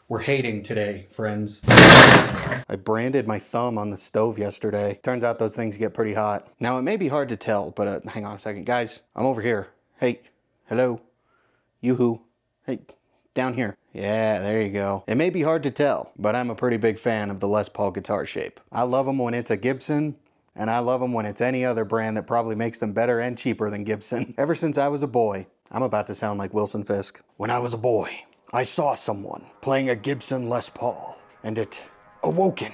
We're hating today, friends. I branded my thumb on the stove yesterday. Turns out those things get pretty hot. Now, it may be hard to tell, but hang on a second. Guys, I'm over here. Hey, hello, yoo-hoo. Hey, down here. Yeah, there you go. It may be hard to tell, but I'm a pretty big fan of the Les Paul guitar shape. I love them when it's a Gibson, and I love them when it's any other brand that probably makes them better and cheaper than Gibson. Ever since I was a boy, I'm about to sound like Wilson Fisk. When I was a boy, I saw someone playing a Gibson Les Paul, and it awoken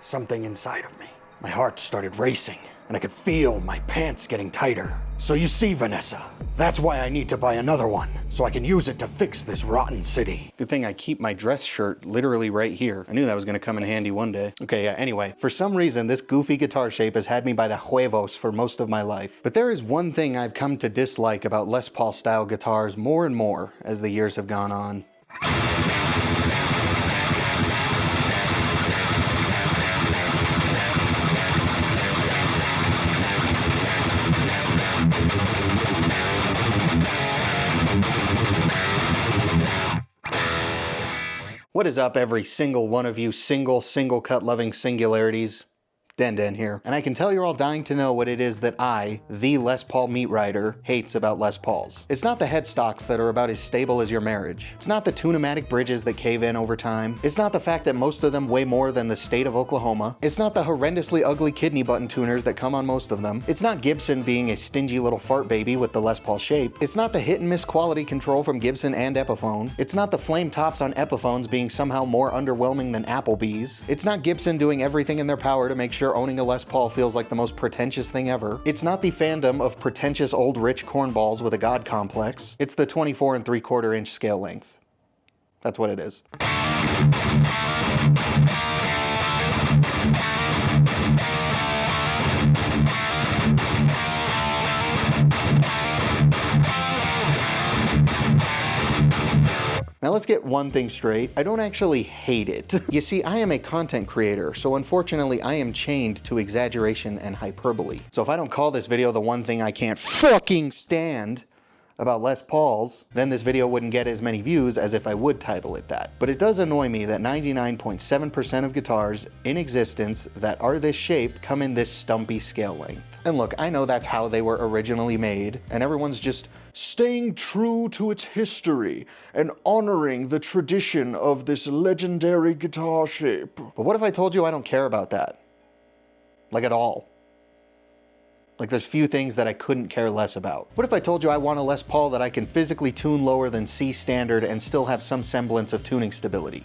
something inside of me. My heart started racing, and I could feel my pants getting tighter. So you see, Vanessa, that's why I need to buy another one, so I can use it to fix this rotten city. Good thing I keep my dress shirt literally right here. I knew that was gonna come in handy one day. Okay, yeah, anyway, for some reason, this goofy guitar shape has had me by the huevos for most of my life. But there is one thing I've come to dislike about Les Paul style guitars more and more as the years have gone on. What is up, every single one of you single cut loving singularities? Den here. And I can tell you're all dying to know what it is that I, the Les Paul meat rider, hates about Les Pauls. It's not the headstocks that are about as stable as your marriage. It's not the tunematic bridges that cave in over time. It's not the fact that most of them weigh more than the state of Oklahoma. It's not the horrendously ugly kidney button tuners that come on most of them. It's not Gibson being a stingy little fart baby with the Les Paul shape. It's not the hit and miss quality control from Gibson and Epiphone. It's not the flame tops on Epiphones being somehow more underwhelming than Applebee's. It's not Gibson doing everything in their power to make sure owning a Les Paul feels like the most pretentious thing ever. It's not the fandom of pretentious old rich cornballs with a god complex. It's the 24 3/4 inch scale length. That's what it is. Now let's get one thing straight. I don't actually hate it. You see, I am a content creator, so unfortunately I am chained to exaggeration and hyperbole. So if I don't call this video the one thing I can't fucking stand about Les Pauls, then this video wouldn't get as many views as if I would title it that. But it does annoy me that 99.7% of guitars in existence that are this shape come in this stumpy scale length. And look, I know that's how they were originally made, and everyone's just staying true to its history and honoring the tradition of this legendary guitar shape. But what if I told you I don't care about that? Like at all. Like there's few things that I couldn't care less about. What if I told you I want a Les Paul that I can physically tune lower than C standard and still have some semblance of tuning stability?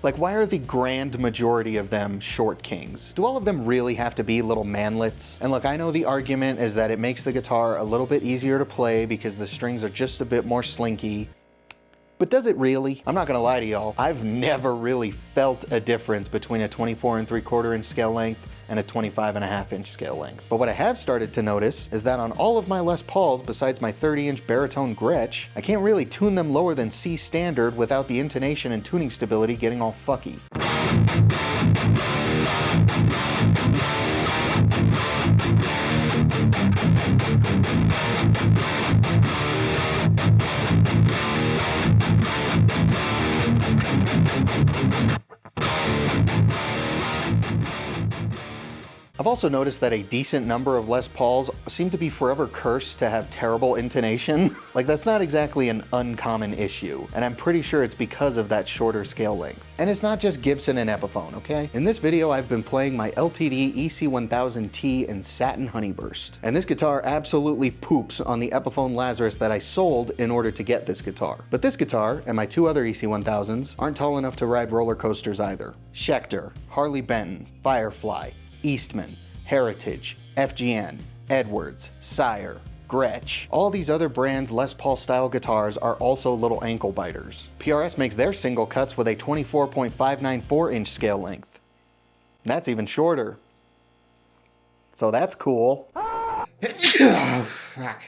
Like, why are the grand majority of them short kings? Do all of them really have to be little manlets? And look, I know the argument is that it makes the guitar a little bit easier to play because the strings are just a bit more slinky. But does it really? I'm not gonna lie to y'all, I've never really felt a difference between a 24 3/4 inch scale length and a 25.5 inch scale length. But what I have started to notice is that on all of my Les Pauls, besides my 30-inch baritone Gretsch, I can't really tune them lower than C standard without the intonation and tuning stability getting all fucky. I've also noticed that a decent number of Les Pauls seem to be forever cursed to have terrible intonation. Like, that's not exactly an uncommon issue, and I'm pretty sure it's because of that shorter scale length. And it's not just Gibson and Epiphone, okay? In this video, I've been playing my LTD EC1000T in Satin Honeyburst, and this guitar absolutely poops on the Epiphone Lazarus that I sold in order to get this guitar. But this guitar, and my two other EC1000s, aren't tall enough to ride roller coasters either. Schecter, Harley Benton, Firefly, Eastman, Heritage, FGN, Edwards, Sire, Gretsch. All these other brands' Les Paul style guitars are also little ankle biters. PRS makes their single cuts with a 24.594 inch scale length. That's even shorter. So that's cool. Oh, fuck.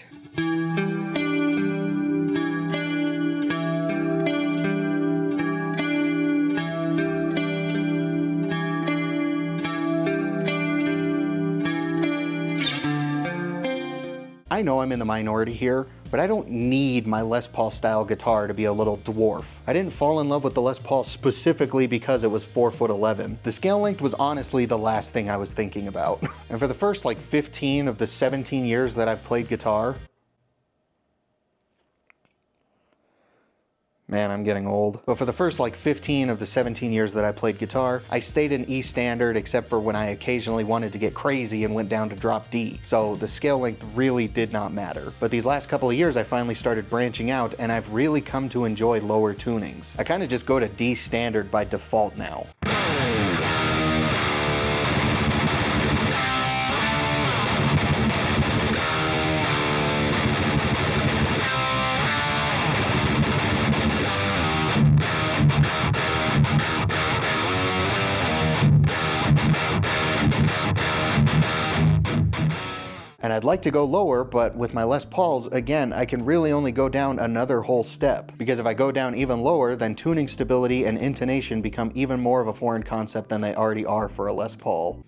I know I'm in the minority here, but I don't need my Les Paul style guitar to be a little dwarf. I didn't fall in love with the Les Paul specifically because it was 4'11". The scale length was honestly the last thing I was thinking about. And for the first like 15 of the 17 years that I've played guitar, man, I'm getting old. But for the first like 15 of the 17 years that I played guitar, I stayed in E standard except for when I occasionally wanted to get crazy and went down to drop D. So the scale length really did not matter. But these last couple of years I finally started branching out and I've really come to enjoy lower tunings. I kind of just go to D standard by default now. And I'd like to go lower, but with my Les Pauls, again, I can really only go down another whole step. Because if I go down even lower, then tuning stability and intonation become even more of a foreign concept than they already are for a Les Paul.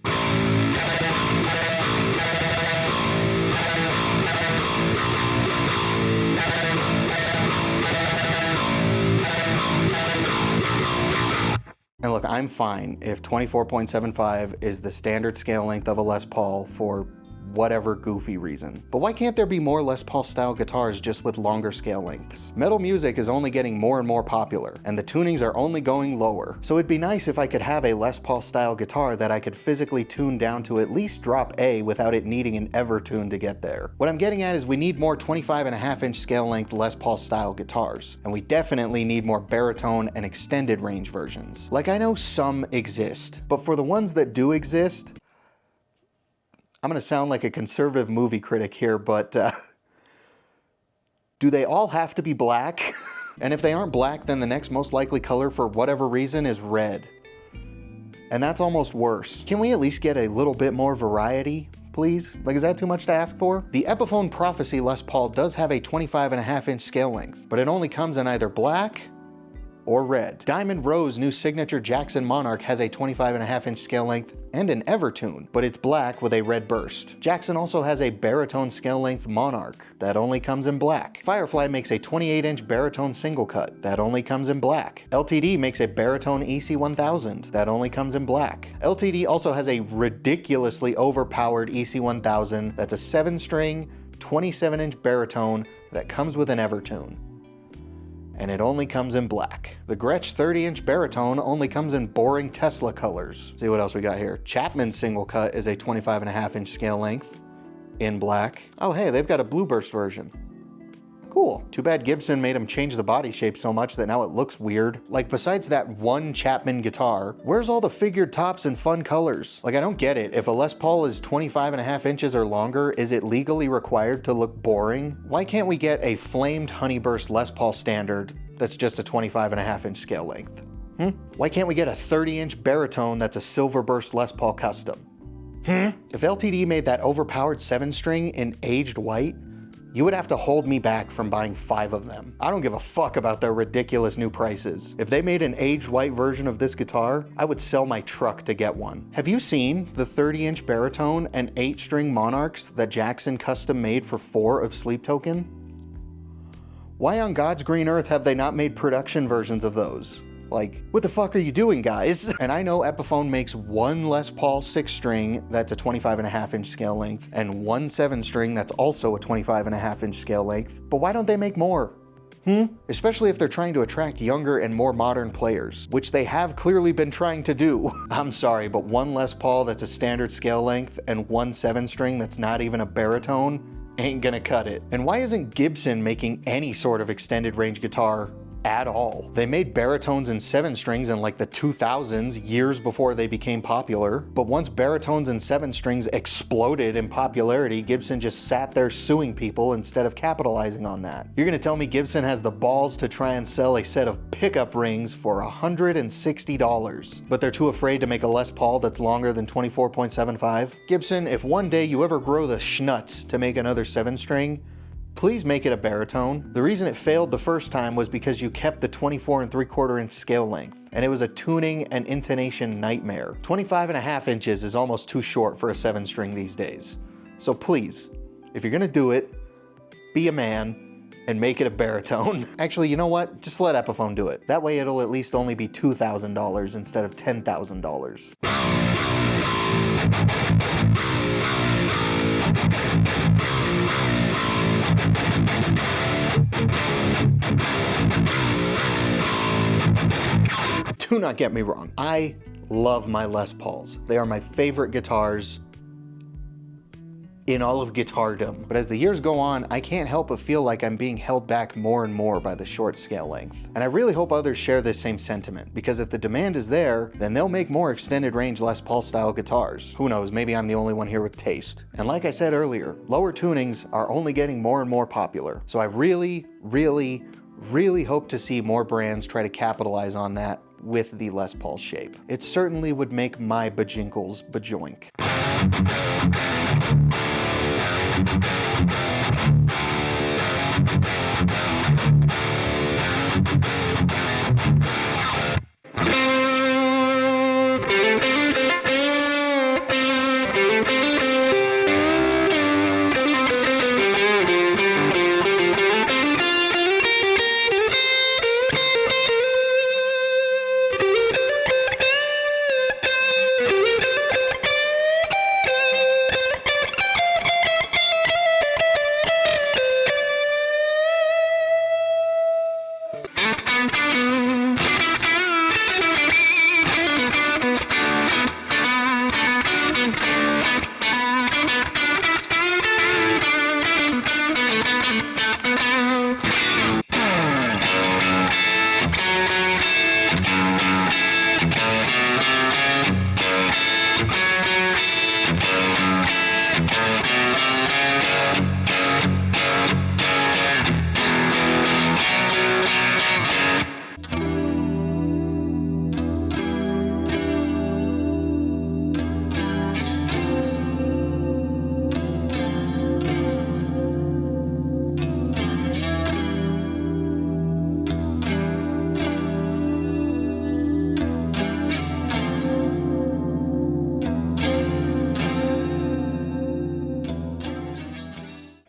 And look, I'm fine if 24.75 is the standard scale length of a Les Paul for whatever goofy reason. But why can't there be more Les Paul style guitars just with longer scale lengths? Metal music is only getting more and more popular, and the tunings are only going lower. So it'd be nice if I could have a Les Paul style guitar that I could physically tune down to at least drop A without it needing an Evertune to get there. What I'm getting at is we need more 25.5-inch scale length Les Paul style guitars, and we definitely need more baritone and extended range versions. Like, I know some exist, but for the ones that do exist, I'm gonna sound like a conservative movie critic here, but do they all have to be black? And if they aren't black, then the next most likely color for whatever reason is red. And that's almost worse. Can we at least get a little bit more variety, please? Like, is that too much to ask for? The Epiphone Prophecy Les Paul does have a 25.5-inch scale length, but it only comes in either black or red. Diamond Rose new signature Jackson Monarch has a 25.5-inch scale length and an Evertune, but it's black with a red burst. Jackson also has a baritone scale length Monarch that only comes in black. Firefly makes a 28-inch baritone single cut that only comes in black. LTD makes a baritone EC1000 that only comes in black. LTD also has a ridiculously overpowered EC1000 that's a 7-string, 27-inch baritone that comes with an Evertune, and it only comes in black. The Gretsch 30-inch baritone only comes in boring Tesla colors. See what else we got here. Chapman single cut is a 25.5-inch scale length in black. Oh hey, they've got a blue burst version. Cool. Too bad Gibson made them change the body shape so much that now it looks weird. Like, besides that one Chapman guitar, where's all the figured tops and fun colors? Like, I don't get it. If a Les Paul is 25.5 inches or longer, is it legally required to look boring? Why can't we get a flamed Honeyburst Les Paul standard that's just a 25.5-inch scale length? Why can't we get a 30-inch baritone that's a Silver Burst Les Paul custom? If LTD made that overpowered 7-string in aged white, you would have to hold me back from buying 5 of them. I don't give a fuck about their ridiculous new prices. If they made an aged white version of this guitar, I would sell my truck to get one. Have you seen the 30-inch baritone and 8-string Monarchs that Jackson custom made for 4 of Sleep Token? Why on God's green earth have they not made production versions of those? Like, what the fuck are you doing, guys? And I know Epiphone makes one Les Paul 6-string that's a 25.5-inch scale length, and one 7-string that's also a 25.5-inch scale length, but why don't they make more? Especially if they're trying to attract younger and more modern players, which they have clearly been trying to do. I'm sorry, but one Les Paul that's a standard scale length and one 7-string that's not even a baritone ain't gonna cut it. And why isn't Gibson making any sort of extended range guitar at all? They made baritones and 7-strings in like the 2000s, years before they became popular. But once baritones and 7-strings exploded in popularity, Gibson just sat there suing people instead of capitalizing on that. You're gonna tell me Gibson has the balls to try and sell a set of pickup rings for $160, but they're too afraid to make a Les Paul that's longer than 24.75? Gibson, if one day you ever grow the schnuts to make another 7-string, please make it a baritone. The reason it failed the first time was because you kept the 24 3/4 inch scale length, and it was a tuning and intonation nightmare. 25.5 inches is almost too short for a 7-string these days. So please, if you're gonna do it, be a man, and make it a baritone. Actually, you know what? Just let Epiphone do it. That way it'll at least only be $2,000 instead of $10,000. Do not get me wrong. I love my Les Pauls. They are my favorite guitars in all of guitardom. But as the years go on, I can't help but feel like I'm being held back more and more by the short scale length. And I really hope others share this same sentiment, because if the demand is there, then they'll make more extended range Les Paul style guitars. Who knows, maybe I'm the only one here with taste. And like I said earlier, lower tunings are only getting more and more popular. So I really hope to see more brands try to capitalize on that with the Les Paul shape. It certainly would make my bajinkles bajoink.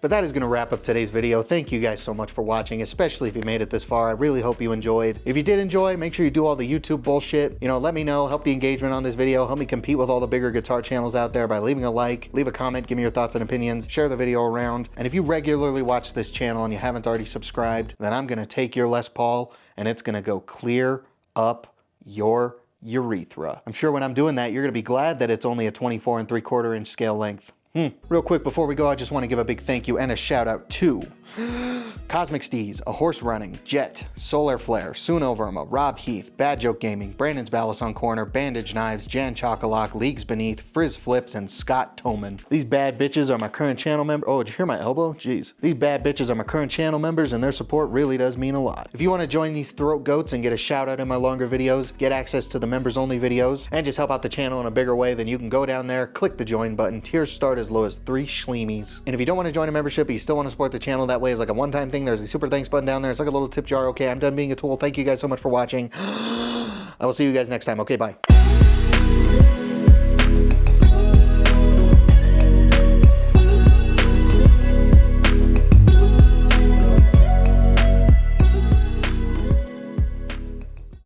But that is going to wrap up today's video. Thank you guys so much for watching, especially if you made it this far. I really hope you enjoyed. If you did enjoy, make sure you do all the YouTube bullshit. You know, let me know, help the engagement on this video, help me compete with all the bigger guitar channels out there by leaving a like, leave a comment, give me your thoughts and opinions, share the video around. And if you regularly watch this channel and you haven't already subscribed, then I'm going to take your Les Paul and it's going to go clear up your urethra. I'm sure when I'm doing that, you're going to be glad that it's only a 24 3/4 inch scale length. Real quick before we go, I just want to give a big thank you and a shout out to Cosmic Steez, A Horse Running, Jet, Solar Flare, Suno Verma, Rob Heath, Bad Joke Gaming, Brandon's Ballison Corner, Bandage Knives, Jan Chocolate, Leagues Beneath, Frizz Flips, and Scott Toman. These bad bitches are my current channel members. Oh, did you hear my elbow? Jeez. These bad bitches are my current channel members and their support really does mean a lot. If you want to join these throat goats and get a shout out in my longer videos, get access to the members only videos, and just help out the channel in a bigger way, then you can go down there, click the join button. Tiers start as low as 3 schleemies. And if you don't want to join a membership but you still want to support the channel that way as like a one-time thing, there's a super thanks button down there. It's like a little tip jar. Okay, I'm done being a tool. Thank you guys so much for watching. I will see you guys next time. Okay, bye.